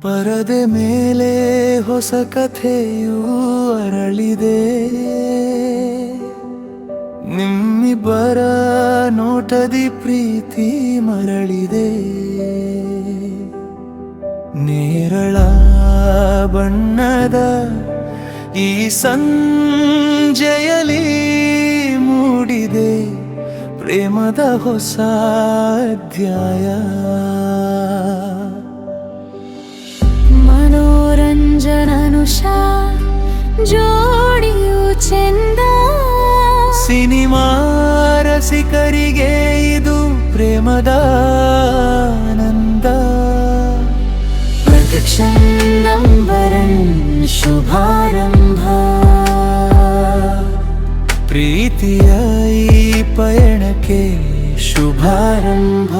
ಪರದೆ ಮೇಲೆ ಹೊಸ ಕಥೆಯೂ ಅರಳಿದೆ, ನಿಮ್ಮಿಬ್ಬರ ನೋಟದಿ ಪ್ರೀತಿ ಮರಳಿದೆ. ನೇರಳ ಬಣ್ಣದ ಈ ಸಂಜೆಯಲ್ಲಿ ಮೂಡಿದೆ ಪ್ರೇಮದ ಹೊಸ ಅಧ್ಯಾಯ. ಮನೋರಂಜನನುಷಾ ಜೋಡಿಯು ಚೆಂದ, ಸಿನಿಮಾ ರಸಿಕರಿಗೆ ಇದು ಪ್ರೇಮದ ಆನಂದ. ಪ್ರದಕ್ಷಿಣಂಬರಂ ಶುಭಾರಂಭ, ಪ್ರೀತಿಯ ಈ ಪಯಣಕ್ಕೆ ಶುಭಾರಂಭ.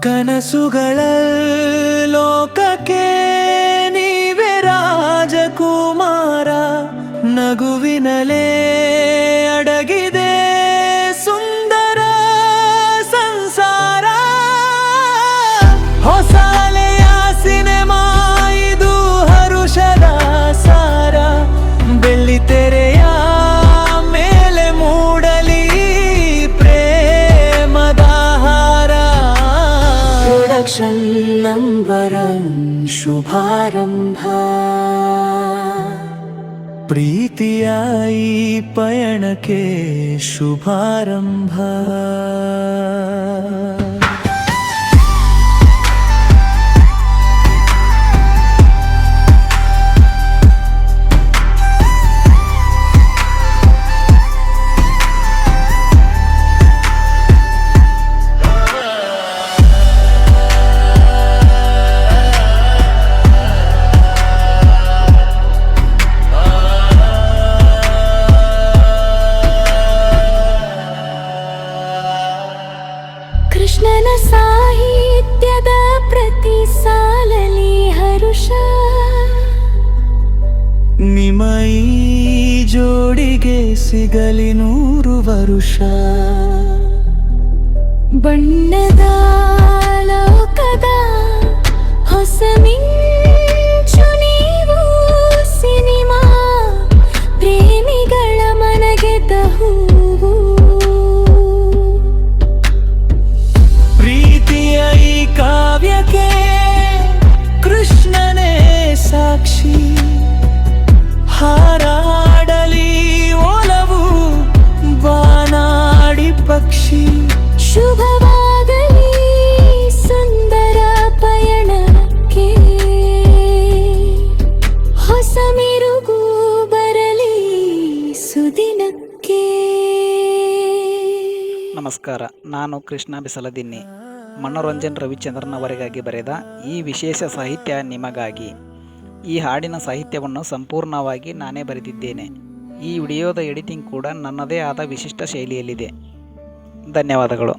ಕನಸುಗಳ ಲೋಕಕ್ಕೆ ನೀವೇ ರಾಜಕುಮಾರ, ನಗುವಿನಲೇ ಅಡಗಿದೆ ಸುಂದರ ಸಂಸಾರ. ಹೊಸ ಅಲೆಯ ಸಿನೆಮಾ ಇದು ಹರುಷದ ಸಾರ, ಬೆಳ್ಳಿತೆರೆಯ ಮೇಲೆ ಮೂಡಲಿ ಪ್ರೇಮದ ಹಾರ. ಪ್ರದಕ್ಷಿಣಂಬರಂ ಶುಭಾರಂಭ, ಪ್ರೀತಿಯ ಈ ಪಯಣಕ್ಕೆ ಶುಭಾರಂಭ. ಕೃಷ್ಣನ ಸಾಹಿತ್ಯದ ಪ್ರತಿ ಸಾಲಲಿ ಹರುಷ, ನಿಮ್ಮ ಈ ಜೋಡಿಗೆ ಸಿಗಲಿ 100 ವರುಷ. ಬಣ್ಣದ ಲೋಕದ ಹೊಸ ಮಿಂಚು ನೀವು, ಸಿನಿಮಾ ಪ್ರೇಮಿಗಳ ಮನಗೆದ್ದ ಹೂವು. ಪ್ರೀತಿಯ ಈ ಕಾವ್ಯಕ್ಕೆ ಕೃಷ್ಣನೇ ಸಾಕ್ಷಿ, ಹಾರಾಡಲಿ ಒಲವು ಬಾನಾಡಿ ಪಕ್ಷಿ. ಶುಭವಾಗಲಿ ಸುಂದರ ಪಯಣಕ್ಕೆ, ಹೊಸ ಮೆರುಗು ಬರಲಿ ಸುದಿನಕ್ಕೆ. ನಮಸ್ಕಾರ, ನಾನು ಕೃಷ್ಣ ಬಿಸಲದಿನ್ನಿ. ಮನೋರಂಜನ್ ರವಿಚಂದ್ರನ್ ಅವರಿಗಾಗಿ ಬರೆದ ಈ ವಿಶೇಷ ಸಾಹಿತ್ಯ ನಿಮಗಾಗಿ. ಈ ಹಾಡಿನ ಸಾಹಿತ್ಯವನ್ನು ಸಂಪೂರ್ಣವಾಗಿ ನಾನೇ ಬರೆದಿದ್ದೇನೆ. ಈ ವಿಡಿಯೋದ ಎಡಿಟಿಂಗ್ ಕೂಡ ನನ್ನದೇ ಆದ ವಿಶಿಷ್ಟ ಶೈಲಿಯಲ್ಲಿದೆ. ಧನ್ಯವಾದಗಳು.